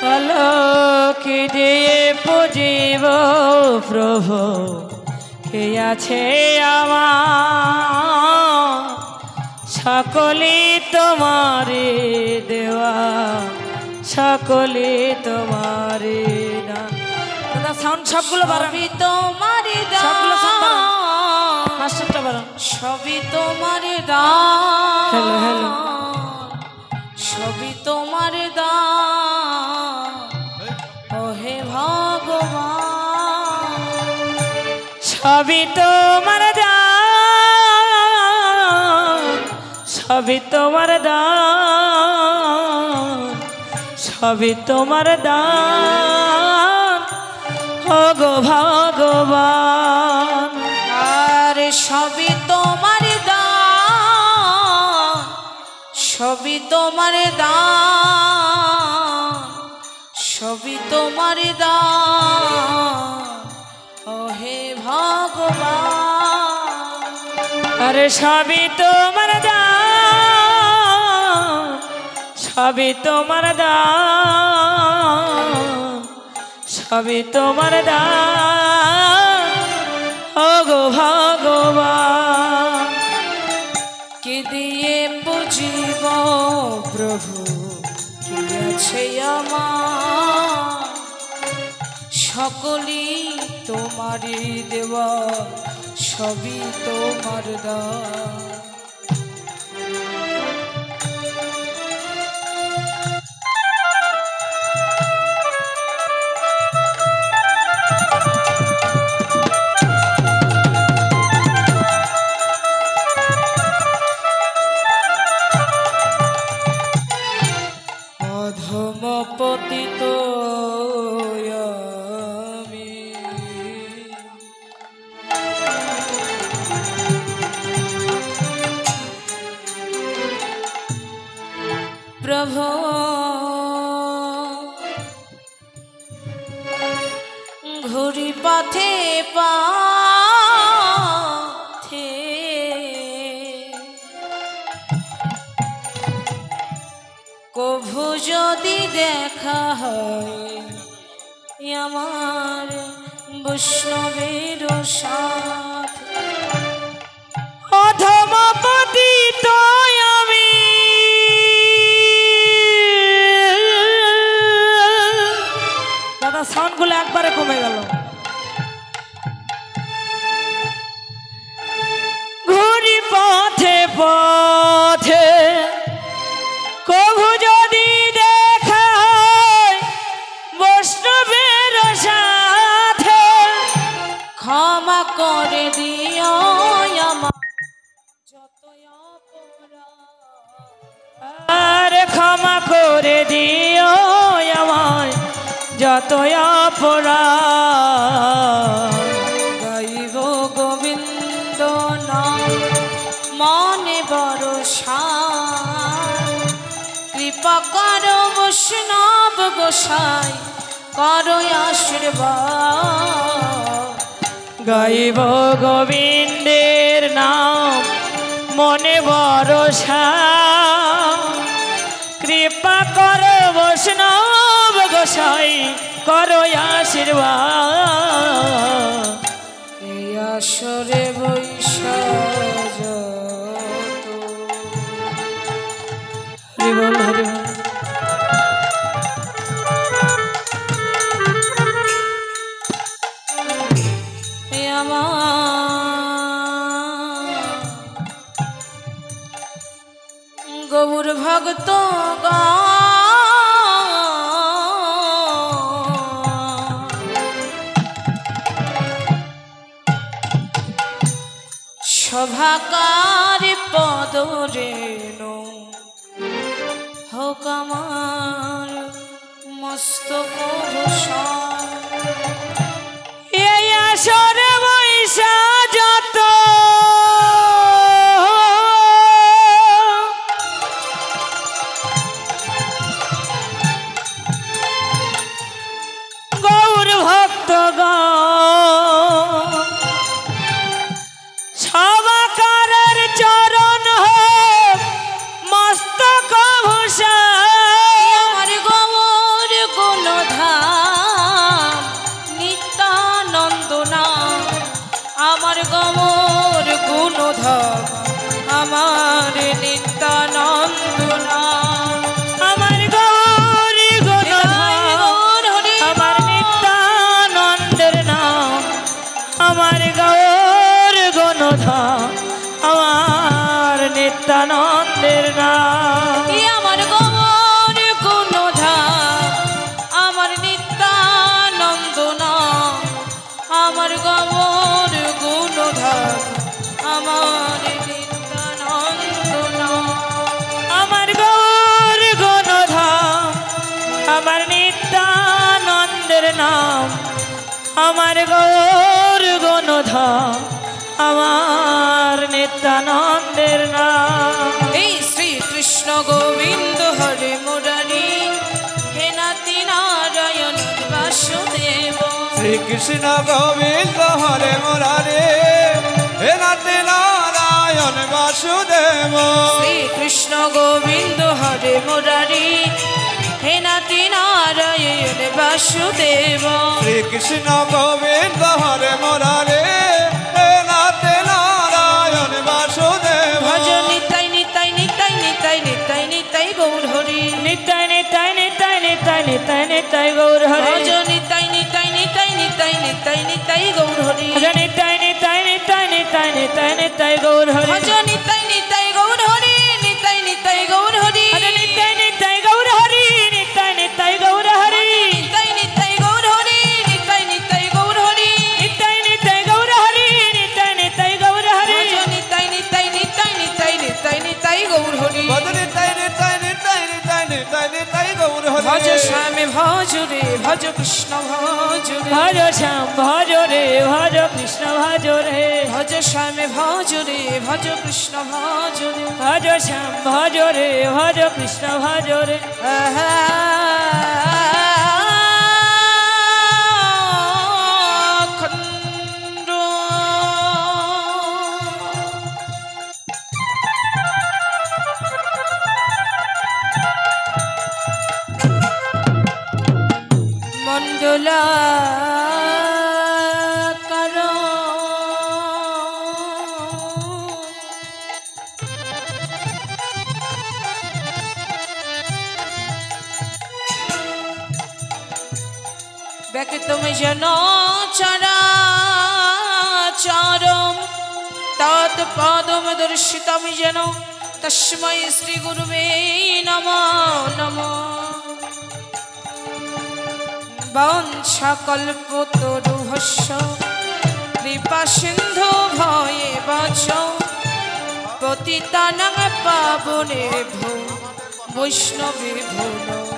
আলোকে দিয়ে পুজিব প্রভু, কে আছে আমার, সকলে তোমারে দেওয়া, সকলে তোমারে দান। দাদা সাউন্ড সবগুলো বাড়ান, তোমারে দান, মাস্টারটা বাড়ান। সবই তোমারে দান, হ্যালো হ্যালো, সবই তোমারে দান, ওহে ভগবান। সবই তোমার দান, সবই তোমার দান, সবই তোমার দান, ও গো ভগবান। আর সবই তোমার দান, সবই তোমার দান, সবই তোমার দান, ওহে ভগবান। আরে সবই তোমার দান, সবই তোমার দান, সবই তোমার দান, ও গো ভগবান। কে দিয়ে বুঝিব প্রভু, কে আছে আমার, সকলই তোমারই দেওয়া, সবই তোমার দান। অধম পতিত আমি, প্রভু ঘুরি পথে পথে, কভু যদি দেখা হয় আমার বৈষ্ণবের সাথে। অধম পতিত আমি, দাদা সাউন্ডগুলো একবারে কমে গেল। ঘুরি পথে পথে, কভু যদি দেখা হয় বৈষ্ণবের সাথে, ক্ষমা করে দিও আমার যত অপরাধ, আর ক্ষমা করে দিও আমায় যত অপরাধ। গাইব গোবিন্দ নাম মনে বড় শান, কৃপা করো বৈষ্ণব গোসাই, করো আশীর্বাদ। গাইব গোবিন্দের নাম মনে ভরসা, কৃপা করো বৈষ্ণব গোসাই, করো আশীর্বাদ। এই আসরে বৈশাখ হরি বল হরি বল। গৌর ভক্ত সভাকার পদ রেণু হোক আমার মস্তক ভূষণ। এই আসরে বৈশা যত গৌর ভক্তগণ, সবাকারের চরণ হোক মস্তক ভূষণ। আমার গৌর আমার নিত্যানন্দের নাম, আমার গৌর গণধাম, আমার নিত্যানন্দের নাম। এই শ্রী কৃষ্ণ গোবিন্দ হরে মুরারি, হে নাতি নারায়ণ বাসুদেব। শ্রী কৃষ্ণ গোবিন্দ হরে মুরারি, হে নাতি নারায়ণ বাসুদেব। শ্রী কৃষ্ণ গোবিন্দ হরে মুরারি, হে নাতি নারায়ণ বাসুদেব। শ্রী কৃষ্ণ গোবিন্দ হরে মুরারি, হে নাতি নারায়ণ বাসুদেব। ভজ নিতাই নিতাই নিতাই নিতাই নিতাই নিতাই গৌর হরি। নিতাই নিতাই নিতাই নিতাই নিতাই নিতাই গৌর হরি। ভজ নিতাই নিতাই নিতাই নিতাই নিতাই নিতাই গৌর হরি। ভজ নিতাই নিতাই নিতাই নিতাই নিতাই নিতাই গৌর হরি। ভজ নিতাই নিতাই গৌর হরি, নিতাই নিতাই গৌর হরি। ভজ নিতাই নিতাই গৌর হরি, নিতাই নিতাই গৌর হরি। নিতাই নিতাই গৌর হরি, নিতাই নিতাই গৌর হরি। নিতাই নিতাই গৌর হরি, নিতাই নিতাই গৌর হরি। ভজ নিতাই নিতাই নিতাই নিতাই নিতাই নিতাই গৌর হরি। ভজ নিতাই নিতাই নিতাই নিতাই নিতাই নিতাই গৌর হরি। ভজ শ্যামে ভজ রে, ভজ কৃষ্ণ ভজ রে। ভজ শ্যাম ভজ রে, ভজ কৃষ্ণ ভজ রে। ভজ শ্যামে ভজ রে, ভজ কৃষ্ণ ভজ রে। ভজ শ্যাম ভজ রে, ভজ কৃষ্ণ ভজ রে। খন্ড মন্ডলা ব্যক্তিতম যেন চরাচরম তৎ পদম দর্শিতম যেন তস্मै শ্রী গুরুবে নমো নমো। বাঞ্ছাকল্পতরুভ্যশ্চ কৃপা সিন্ধু ভয়েব চ পতিতানাং পাবনেভ্যো বৈষ্ণবেভ্যো নমঃ।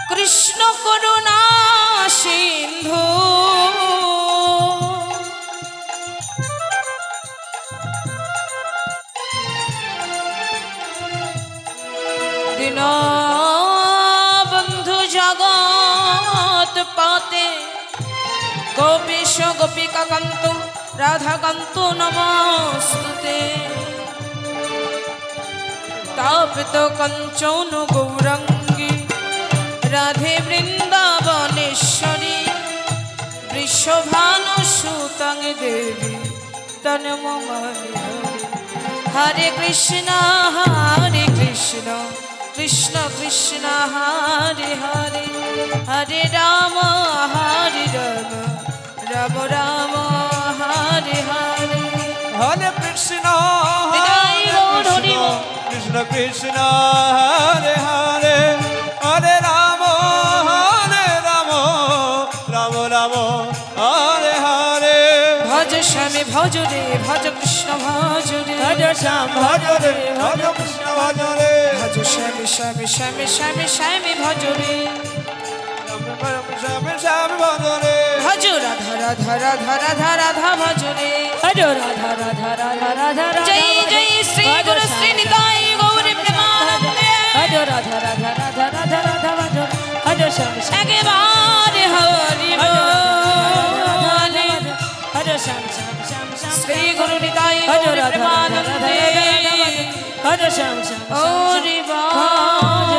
কৃষ্ণ করুণা সিন্ধু দীনবন্ধু জগৎ পাতে গোপীশ গোপিকা কান্ত রাধা কান্ত নমস্তুতে। তাপিত কঞ্চন গৌরাঙ্গী রাধে বৃন্দাবনেশ্বরী, বৃষভানুসুতং দেবী তন্ময় হরি। হরে কৃষ্ণ কৃষ্ণ কৃষ্ণ হরে হরে, হরে রাম রাম রাম হরে হরে। হরে কৃষ্ণ বিদায় গৌর হরি বল। কৃষ্ণ কৃষ্ণ হরে হরে, হরে রাম রাম রাম হরে হরে। ভজ স্বামী ভজ রে, ভজ কৃষ্ণ ভজ রে। ভজ শ্যাম ভজ রে, ভজ কৃষ্ণ ভজ রে। ভজ স্বামী স্বামী স্বামী স্বামী স্বামী ভজ রে। শ্যাম শ্যাম ভজ রে। ভজ রাধা রাধা রাধা রাধা রাধা ভজ রে। ভজ রাধা রাধা রাধা রাধা রাধা। জয় জয় শ্রী গুরু শ্রী নিতাই গৌর প্রেমানন্দে। ভজ রাধা রাধা রাধা রাধা রাধা ভজ। ভজ শ্যাম শ্যাম একেবারে হরি বলে। ভজ শ্যাম শ্যাম শ্যাম শ্যাম। শ্রী গুরু নিতাই ভজ গৌর রাধা রাধা রাধা প্রেমানন্দে। রাধা ভজ শ্যাম শ্যাম হরি বল।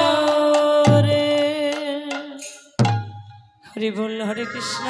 রে। হরি বল হরে কৃষ্ণ।